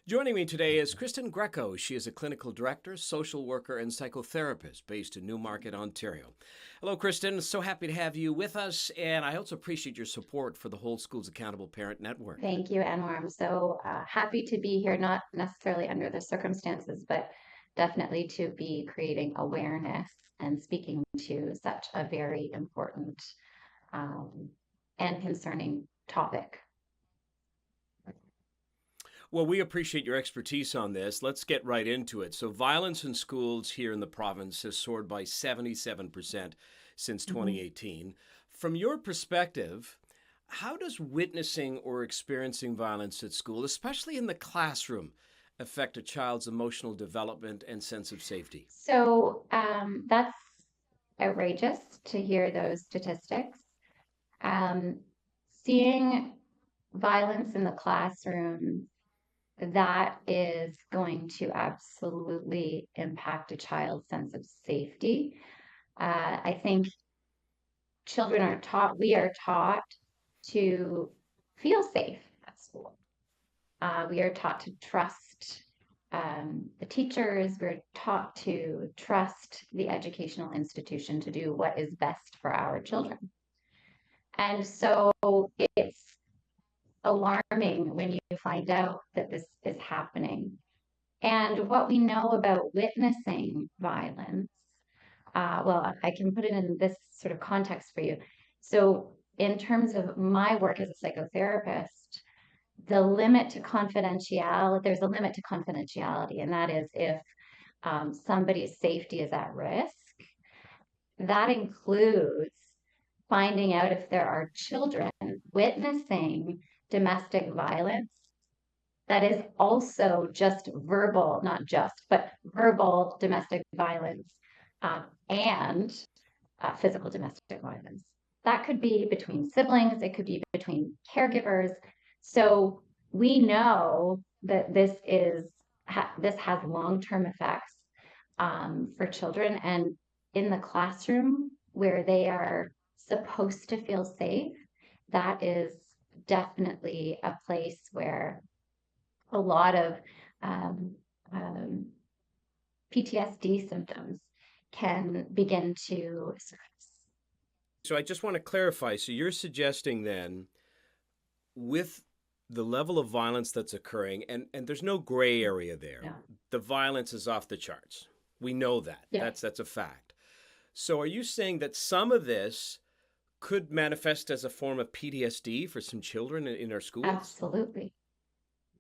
Joining me today is Kristin Greco. She is a clinical director, social worker, and psychotherapist based in Newmarket, Ontario. Hello, Kristin. So happy to have you with us, and I also appreciate your support for the Whole Schools Accountable Parent Network. Thank you, Anwar. I'm so happy to be here, not necessarily under the circumstances, but definitely to be creating awareness and speaking to such a very important um, and concerning topic. Well, we appreciate your expertise on this. Let's get right into it. So, violence in schools here in the province has soared by 77% since 2018. From your perspective, how does witnessing or experiencing violence at school, especially in the classroom, affect a child's emotional development and sense of safety? So that's outrageous to hear those statistics. Um, Seeing violence in the classroom, that is going to absolutely impact a child's sense of safety. I think we are taught to feel safe at school. We are taught to trust the teachers. We're taught to trust the educational institution to do what is best for our children. And so it's alarming when you find out that this is happening. And what we know about witnessing violence, well, I can put it in this sort of context for you. So, in terms of my work as a psychotherapist, there's a limit to confidentiality, and that is if somebody's safety is at risk. That includes finding out if there are children witnessing domestic violence that is also just verbal, not just, but verbal domestic violence and physical domestic violence. That could be between siblings, it could be between caregivers. So we know that this has long-term effects for children, and in the classroom where they are supposed to feel safe, that is definitely a place where a lot of um, um, PTSD symptoms can begin to surface. So, I just want to clarify. So, you're suggesting then, with the level of violence that's occurring, and there's no gray area there. Yeah. The violence is off the charts. We know that. Yeah. That's a fact. So are you saying that some of this could manifest as a form of PTSD for some children in our schools? Absolutely.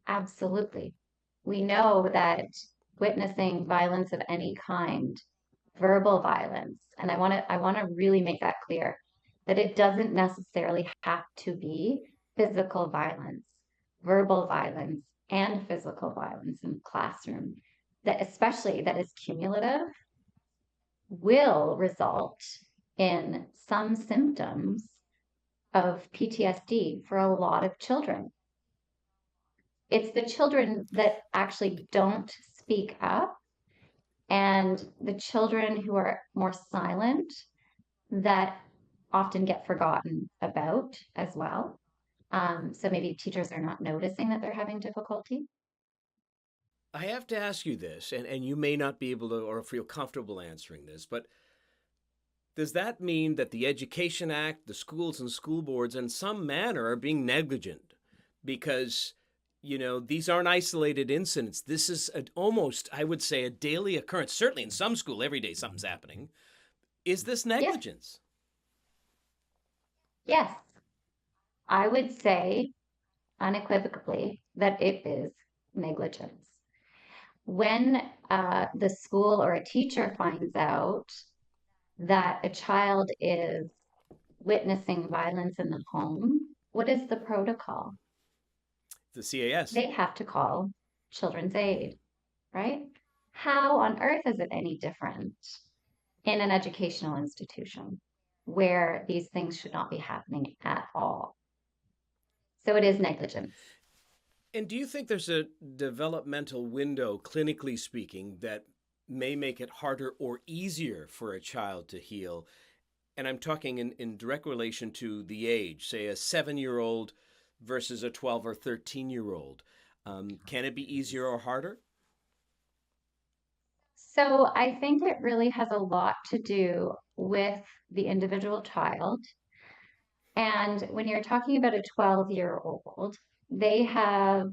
Absolutely. We know that witnessing violence of any kind, verbal violence, and I want to really make that clear that it doesn't necessarily have to be physical violence, verbal violence, and physical violence in the classroom, that especially that is cumulative, will result in some symptoms of PTSD for a lot of children. It's the children that actually don't speak up and the children who are more silent that often get forgotten about as well. So maybe teachers are not noticing that they're having difficulty. I have to ask you this, and you may not be able to or feel comfortable answering this, but does that mean that the Education Act, the schools and school boards, in some manner are being negligent? Because, these aren't isolated incidents. This is almost, I would say, a daily occurrence. Certainly in some school, every day something's happening. Is this Yes, negligence? yes, I would say unequivocally that it is negligence. When the school or a teacher finds out that a child is witnessing violence in the home, what is the protocol? The CAS. They have to call Children's Aid, right? How on earth is it any different in an educational institution where these things should not be happening at all? So it is negligence. And do you think there's a developmental window, clinically speaking, that may make it harder or easier for a child to heal? And I'm talking in direct relation to the age, say a 7-year-old versus a 12 or 13-year-old. Can it be easier or harder? So I think it really has a lot to do with the individual child. And when you're talking about a 12-year-old, they have,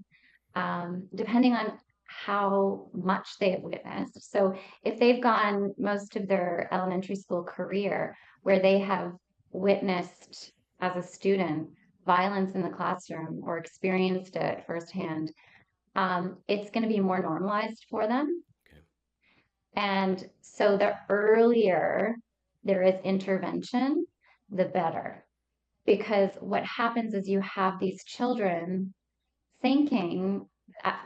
depending on how much they have witnessed. So if they've gone most of their elementary school career where they have witnessed as a student violence in the classroom or experienced it firsthand, it's going to be more normalized for them. Okay. And so the earlier there is intervention, the better. Because what happens is you have these children thinking,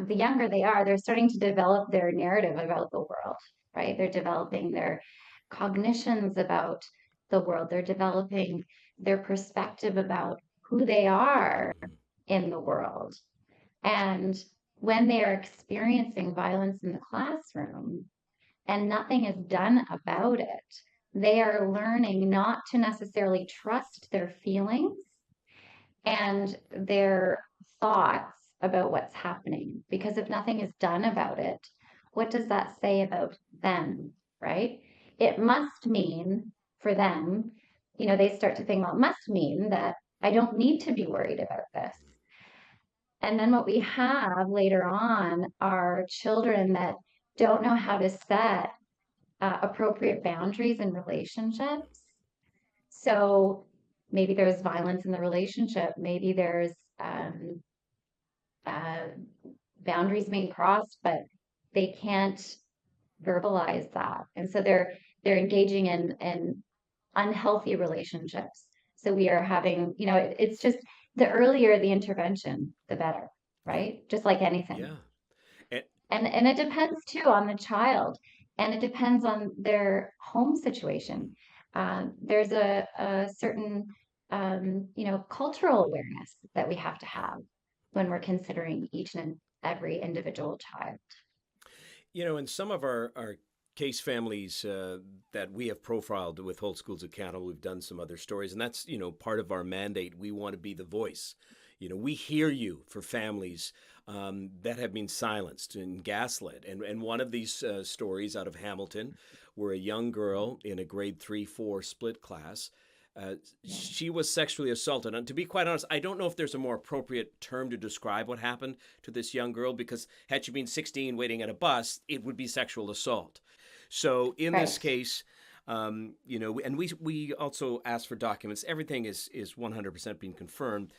the younger they are, they're starting to develop their narrative about the world, right? They're developing their cognitions about the world, they're developing their perspective about who they are Mhm. in the world. And when they are experiencing violence in the classroom, and nothing is done about it, they are learning not to necessarily trust their feelings and their thoughts about what's happening. Because if nothing is done about it, what does that say about them, right? It must mean for them, they start to think, well, it must mean that I don't need to be worried about this. And then what we have later on are children that don't know how to set appropriate boundaries in relationships. So maybe there's violence in the relationship. Maybe there's um, uh, boundaries being crossed, but they can't verbalize that, and so they're engaging in unhealthy relationships. So we are having, it's just the earlier the intervention, the better, Yeah. right? Just like anything. Yeah. And, And it depends too on the child, and it depends on their home mhm. situation. There's a certain cultural awareness that we have to Yeah. have when we're considering each and every individual child. In some of our case families that we have profiled with Whole Schools Accountable, we've done some other stories, and that's, part of our mandate. We want to be the voice. We hear you for families that have been silenced and gaslit. And one of these stories out of Hamilton, where a young girl in a grade 3, 4 split class, uh, Yeah. she was sexually assaulted. And to be quite honest, I don't know if there's a more appropriate term to describe what happened to this young girl, because had she been 16 waiting at a bus, it would be sexual assault. So in this Right. case, and we also asked for documents. Everything is 100% being confirmed.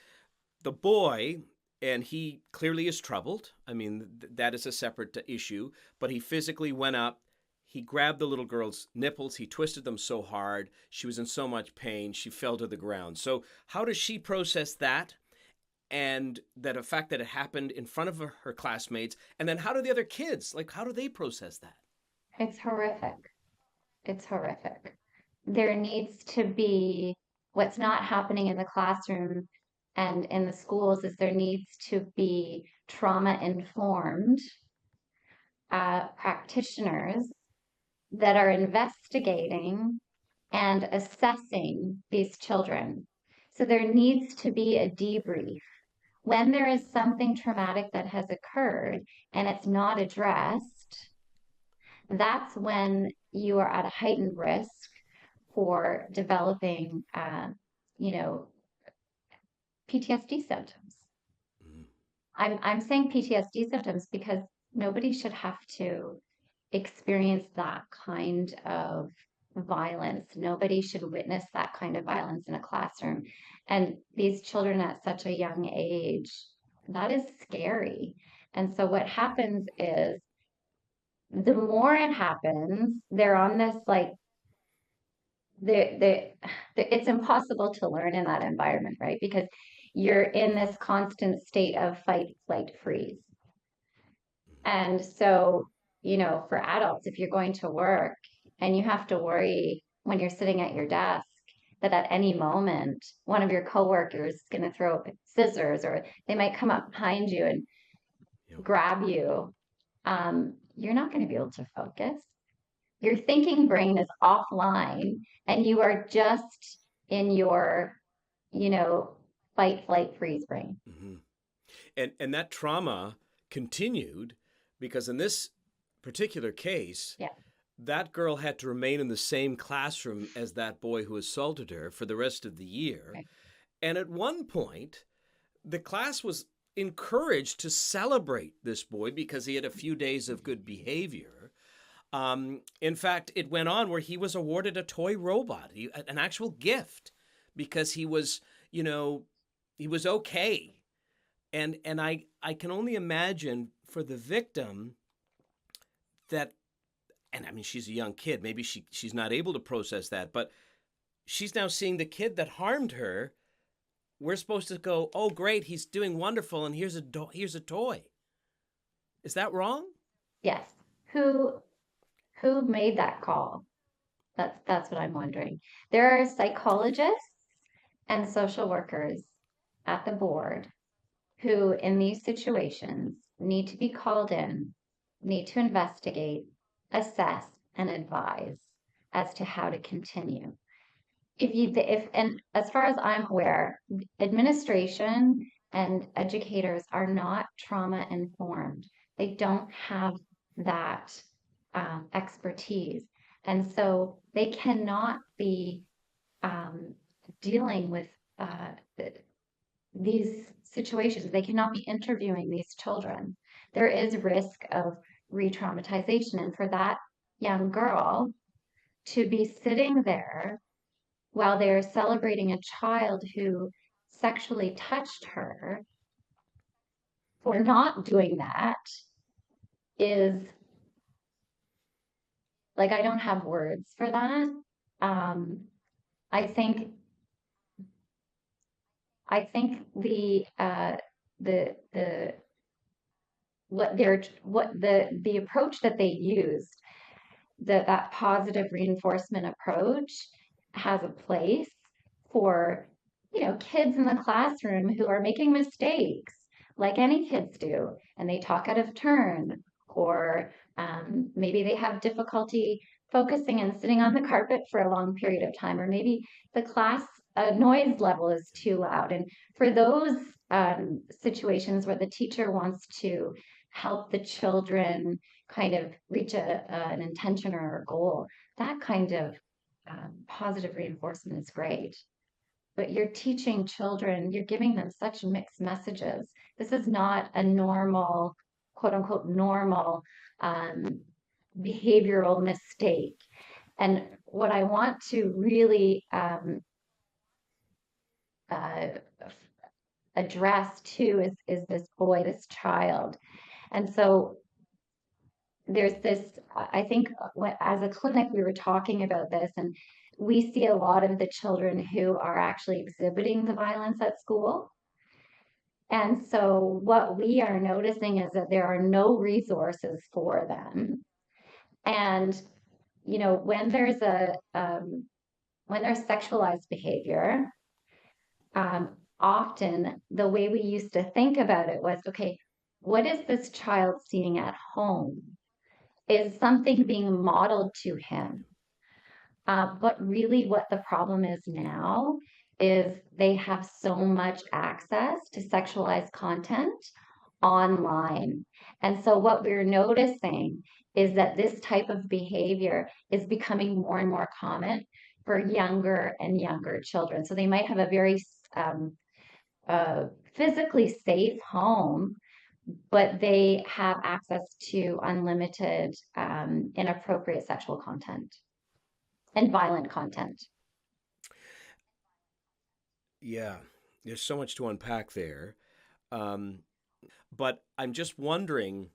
The boy, and he clearly is troubled. I mean, that is a separate issue. But he physically went up. He grabbed the little girl's nipples. He twisted them so hard. She was in so much pain. She fell to the ground. So, how does she process that? And that the fact that it happened in front of her classmates. And then, how do the other kids, like, how do they process that? It's horrific. It's horrific. There needs to be what's not happening in the classroom and in the schools is there needs to be trauma informed practitioners that are investigating and assessing these children. So there needs to be a debrief. When there is something traumatic that has occurred and it's not addressed, that's when you are at a heightened risk for developing, you know, PTSD symptoms. Mm. I'm saying PTSD symptoms because nobody should have to experience that kind of violence. Nobody should witness that kind of violence in a classroom. And these children at such a young age, that is scary. And so what happens is the more it happens, they're on this like it's impossible to learn in that environment, right? Because you're in this constant state of fight, flight, freeze. And so, for adults, if you're going to work and you have to worry when you're sitting at your desk that at any moment one of your coworkers is going to throw scissors or they might come up behind you and Yeah. grab you, you're not going to be able to focus. Your thinking brain is offline and you are just in your, you know, fight, flight, freeze brain. Mm-hmm. And that trauma continued because in this particular case, Yeah. that girl had to remain in the same classroom as that boy who assaulted her for the rest of the year. Right. And at one point, the class was encouraged to celebrate this boy because he had a few days of good behavior. In fact, it went on where he was awarded a toy robot, an actual gift, because he was, he was okay. And I can only imagine for the victim that, and I mean, she's a young kid. Maybe she's not able to process that, but she's now seeing the kid that harmed her. We're supposed to go, oh, great, he's doing wonderful, and here's a toy. Is that wrong? Yes. Who made that call? That's what I'm wondering. There are psychologists and social workers at the board who, in these situations, need to be called in, need to investigate, assess, and advise as to how to continue. And as far as I'm aware, administration and educators are not trauma informed. They don't have that expertise. And so they cannot be dealing with these situations. They cannot be interviewing these children. There is risk of re-traumatization. And for that young girl to be sitting there while they're celebrating a child who sexually touched her, for not doing that is like, I don't have words for that. Um, I think the the approach that they used, that positive reinforcement approach, has a place for, kids in the classroom who are making mistakes like any kids do, and they talk out of turn, or maybe they have difficulty focusing and sitting on the carpet for a long period of time, or maybe the class noise level is too loud. And for those situations where the teacher wants to help the children kind of reach an intention or a goal, that kind of positive reinforcement is great. But you're teaching children, you're giving them such mixed messages. This is not a normal, quote unquote, normal behavioral mistake. And what I want to really uh, address too is this boy, this child. And so there's this, I think as a clinic, we were talking about this, and we see a lot of the children who are actually exhibiting the violence at school. And so what we are noticing is that there are no resources for them. And, when there's when there's sexualized behavior, often the way we used to think about it was, okay, what is this child seeing at home? Is something being modeled to him? But really what the problem is now is they have so much access to sexualized content online. And so what we're noticing is that this type of behavior is becoming more and more common for younger and younger children. So they might have a very physically safe home, but they have access to unlimited, inappropriate sexual content and violent content. Yeah, there's so much to unpack there. Um, but I'm just wondering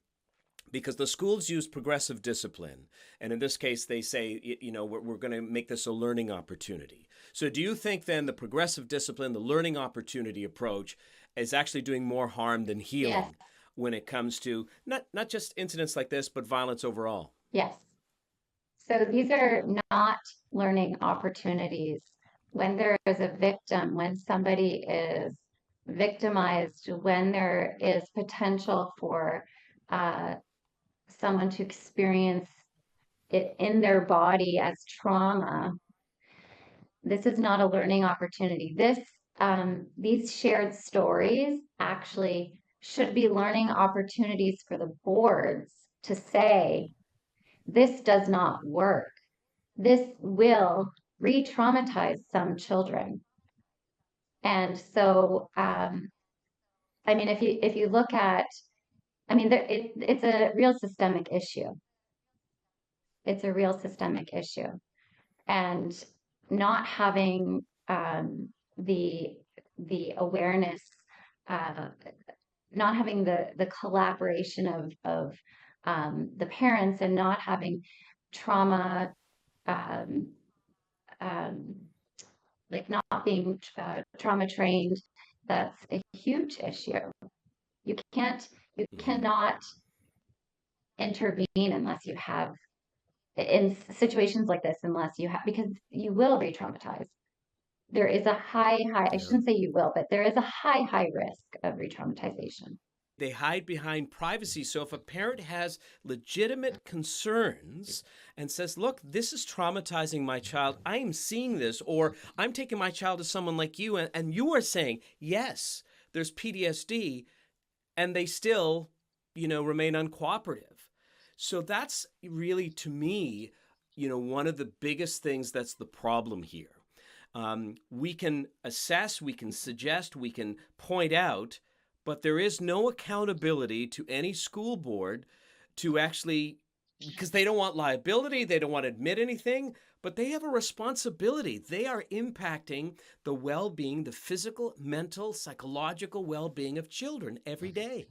because the schools use progressive discipline, and in this case, they say, we're going to make this a learning opportunity. So, do you think then the progressive discipline, the learning opportunity approach, is actually doing more harm than healing Yes. when it comes to not just incidents like this, but violence overall? Yes. So these are not learning opportunities. When there is a victim, when somebody is victimized, when there is potential for uh, someone to experience it in their body as trauma, this is not a learning opportunity. These shared stories actually should be learning opportunities for the boards to say, this does not work. This will re-traumatize some children. And so, I mean, if you look at, I mean, it's a real systemic issue. It's a real systemic issue. And not having the awareness, uh, not having the collaboration of the parents, and not having trauma, um, um, like not being trauma trained, that's a huge issue. You can't, you Mhm. cannot intervene unless you have, in situations like this, unless you have, because you will re-traumatize. There is a I Yeah. shouldn't say you will, but there is a high risk of re-traumatization. They hide behind privacy. So if a parent has legitimate concerns and says, look, this is traumatizing my child, I am seeing this, or I'm taking my child to someone like you, and you are saying, yes, there's PTSD, and they still, remain uncooperative. So that's really, to me, one of the biggest things that's the problem here. We can assess, we can suggest, we can point out, but there is no accountability to any school board to actually, because they don't want liability, they don't want to admit anything, but they have a responsibility. They are impacting the well being, the physical, mental, psychological well being of children every day.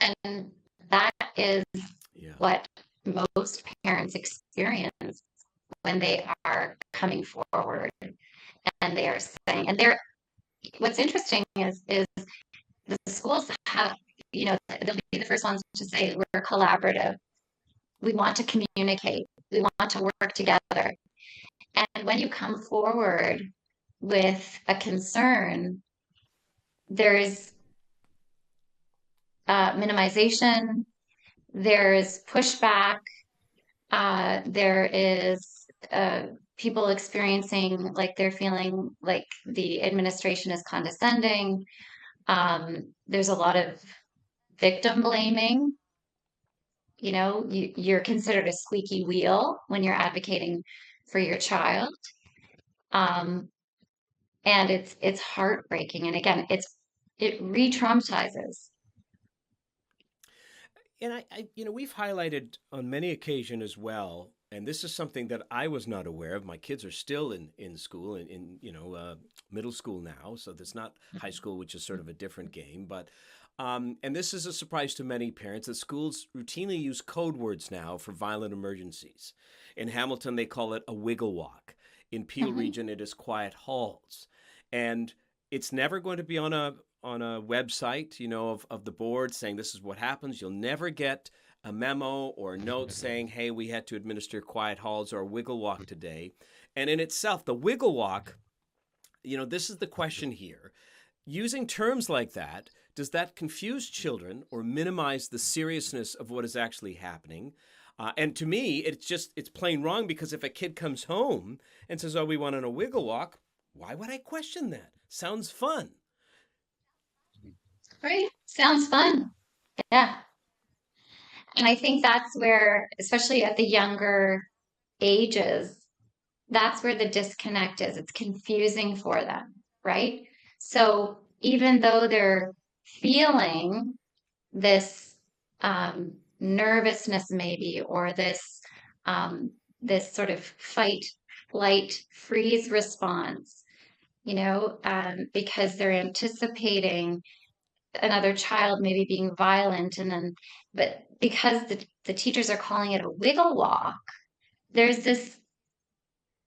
And that is Yeah. what most parents experience when they are coming forward and they are saying, and they're, what's interesting is the schools have, they'll be the first ones to say, we're collaborative. We want to communicate. We want to work together. And when you come forward with a concern, there's minimization, there's pushback, there is people experiencing like they're feeling like the administration is condescending. There's a lot of victim blaming. You're considered a squeaky wheel when you're advocating for your child. Um, and it's heartbreaking. And again, it re-traumatizes. And we've highlighted on many occasions as well, and this is something that I was not aware of. My kids are still in school, in middle school now, so that's not high school, which is sort of a different game. But and this is a surprise to many parents that schools routinely use code words now for violent emergencies. In Hamilton, they call it a wiggle walk. In Peel Mhm. region, it is quiet halls, and it's never going to be on a website, of the board saying this is what happens. You'll never get a memo or a note saying, hey, we had to administer quiet halls or a wiggle walk today. And in itself, the wiggle walk, this is the question here. Using terms like that, does that confuse children or minimize the seriousness of what is actually happening? And to me, it's plain wrong, because if a kid comes home and says, oh, we went on a wiggle walk, why would I question that? Sounds fun. Right? Sounds fun. Yeah. And I think that's where, especially at the younger ages, that's where the disconnect is. It's confusing for them, right? So even though they're feeling this nervousness, maybe, or um, this sort of fight, flight, freeze response, because they're anticipating another child maybe being violent, and then, but because the teachers are calling it a wiggle walk, there's this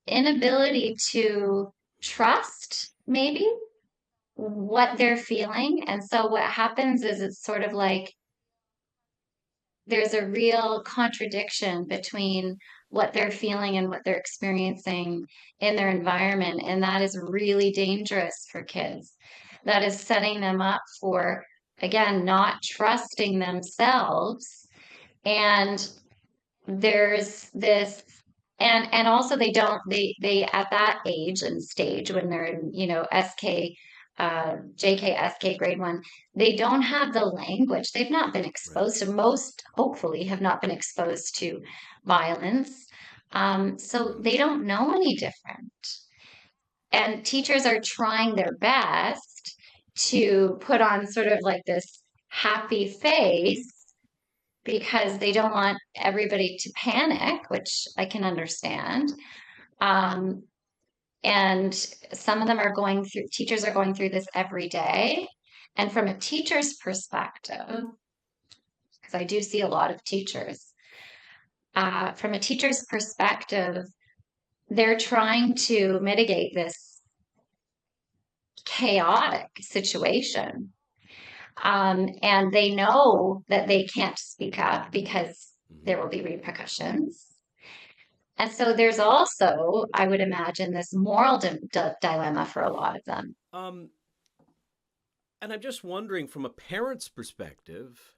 inability to trust maybe what they're feeling. And so what happens is it's sort of like there's a real contradiction between what they're feeling and what they're experiencing in their environment. And that is really dangerous for kids. That is setting them up for, again, not trusting themselves. And there's this, and also they don't, they at that age and stage when they're in, SK JK, SK, grade one, they don't have the language. They've not been Right. exposed to, most hopefully have not been exposed to violence. So Mm. they don't know any different. And teachers are trying their best to put on sort of like this happy face because they don't want everybody to panic, which I can understand. Um, and some of them are going through, teachers are going through this every day. And from a teacher's perspective, because I do see a lot of teachers, from a teacher's perspective, they're trying to mitigate this chaotic situation. And they know that they can't speak up because Hmm. there will be repercussions. And so there's also, I would imagine, this moral dilemma for a lot of them. Um, and I'm just wondering, from a parent's perspective,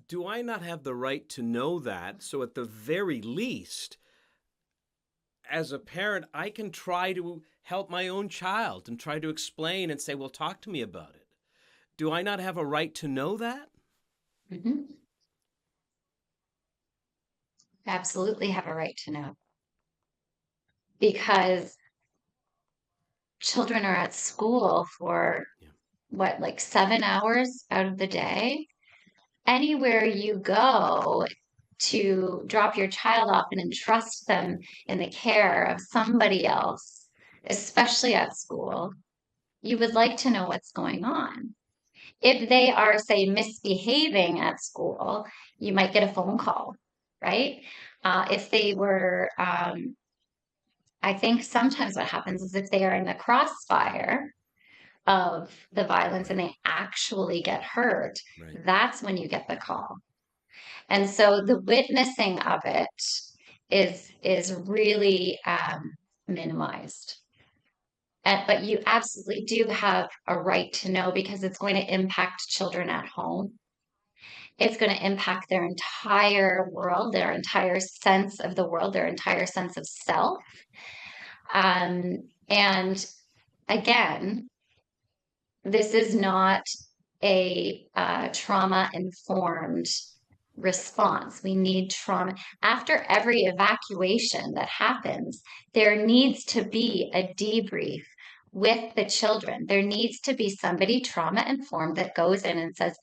do I not have the right to know that? So, at the very least, as a parent, I can try to help my own child and try to explain and say, well, talk to me about it. Do I not have a right to know that? Mhm. Absolutely have a right to know because children are at school for Yeah. what, like 7 hours out of the day? Anywhere you go to drop your child off and entrust them in the care of somebody else, especially at school, you would like to know what's going on. If they are, say, misbehaving at school, you might get a phone call, right? If they were, I think sometimes what happens is if they are in the crossfire of the violence and Right. they actually get hurt, Right. that's when you get the call. And so the witnessing of it is really minimized. But you absolutely do have a right to know because it's going to impact children at home. It's going to impact their entire world, their entire sense of the world, their entire sense of self. And again, this is not a trauma informed response. We need trauma. After every evacuation that happens, there needs to be a debrief with the children. There needs to be somebody trauma informed that goes in and says,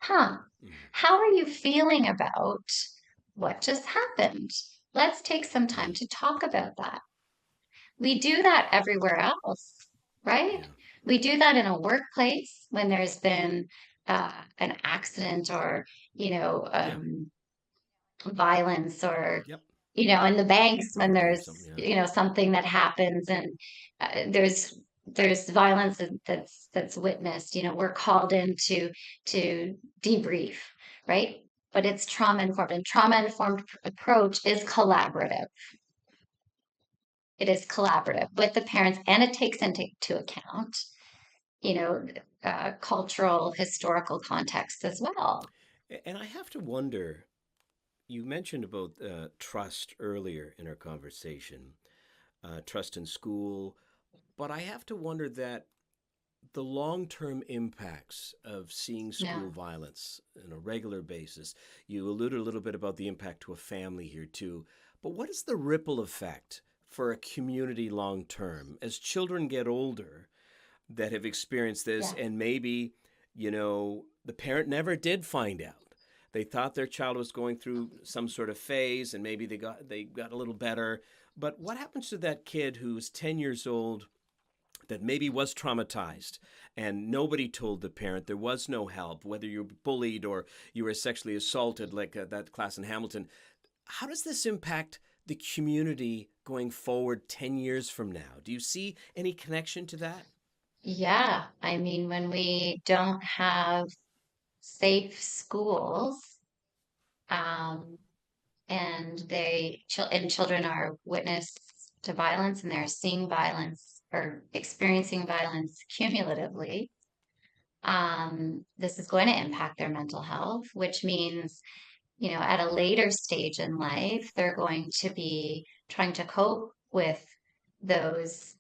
huh, Mm. how are you feeling about what just happened? Let's take some time Yeah. to talk about that. We do that everywhere else, right? Yeah. We do that in a workplace when there's been an accident or, you know, Yeah. violence or, Yep. in the banks when Burglary or there's, something. Yeah. something that happens and there's violence that's witnessed. We're called in to debrief, right? But it's trauma informed, and trauma informed approach is collaborative. It is collaborative with the parents, and it takes into account, you know, cultural, historical context as well. And I have to wonder, you mentioned about trust earlier in our conversation, trust in school, but I have to wonder that the long term impacts of seeing Yeah. school violence on a regular basis, you alluded a little bit about the impact to a family here too, but what is the ripple effect for a community long term as children get older that have experienced this Yes. and maybe, the parent never did find out? They thought their child was going through some sort of phase and maybe they got a little better. But what happens to that kid who's 10 years old that maybe was traumatized and nobody told the parent? There was no help, whether you were bullied or you were sexually assaulted, like that class in Hamilton. How does this impact the community going forward 10 years from now? Do you see any connection to that? Yeah. I mean, when we don't have safe schools, um, and children are witness to violence and they're seeing violence or experiencing violence cumulatively, this is going to impact their mental health, which means, at a later stage in life, they're going to be trying to cope with those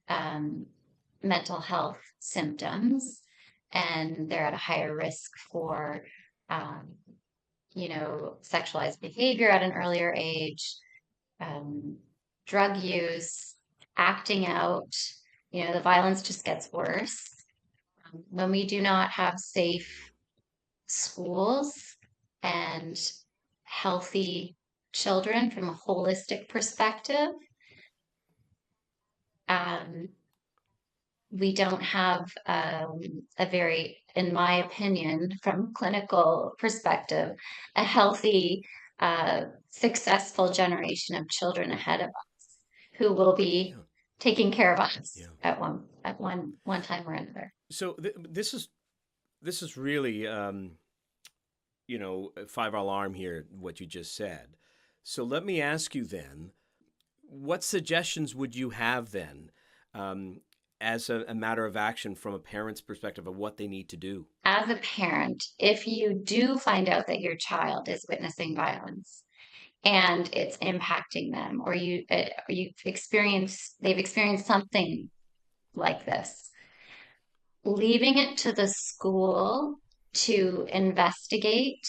mental health symptoms, and they're at a higher risk for, um, sexualized behavior at an earlier age, um, drug use, acting out. The violence just gets worse. When we do not have safe schools and healthy children from a holistic perspective, um, we don't have a very, in my opinion, from clinical perspective, a healthy, successful generation of children ahead of us who will be Yeah. taking care of us Yeah. at one time or another. So this is really a five alarm here, what you just said. So let me ask you then, what suggestions would you have then, um, as a matter of action from a parent's perspective of what they need to do? As a parent, if you do find out that your child is witnessing violence and it's impacting them, or they've experienced something like this, leaving it to the school to investigate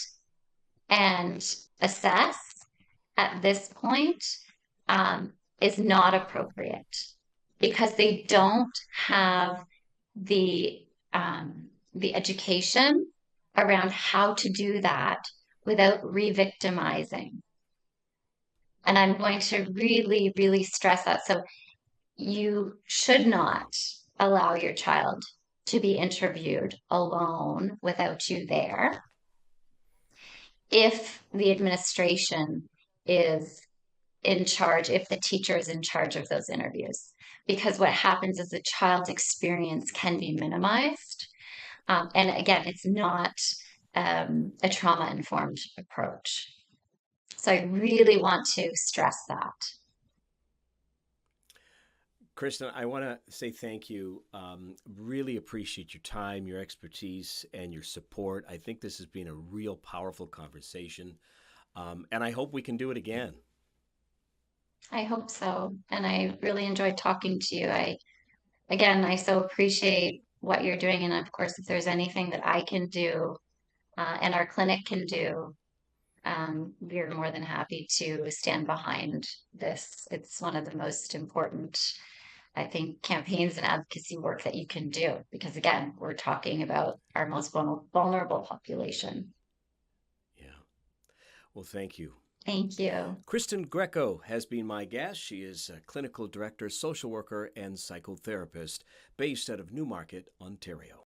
and assess at this point, is not appropriate because they don't have the the education around how to do that without re-victimizing. And I'm going to really, really stress that. So you should not allow your child to be interviewed alone without you there if the administration is in charge, if the teacher is in charge of those interviews. Because what happens is the child's experience can be minimized. And again, it's not a trauma informed approach. So I really want to stress that. Kristen, I want to say thank you. Really appreciate your time, your expertise, and your support. I think this has been a real powerful conversation, and I hope we can do it again. I hope so. And I really enjoyed talking to you. I so appreciate what you're doing. And of course, if there's anything that I can do and our clinic can do, we're more than happy to stand behind this. It's one of the most important, I think, campaigns and advocacy work that you can do because, again, we're talking about our most vulnerable population. Yeah. Well, thank you. Thank you. Kristin Greco has been my guest. She is a clinical director, social worker, and psychotherapist based out of Newmarket, Ontario.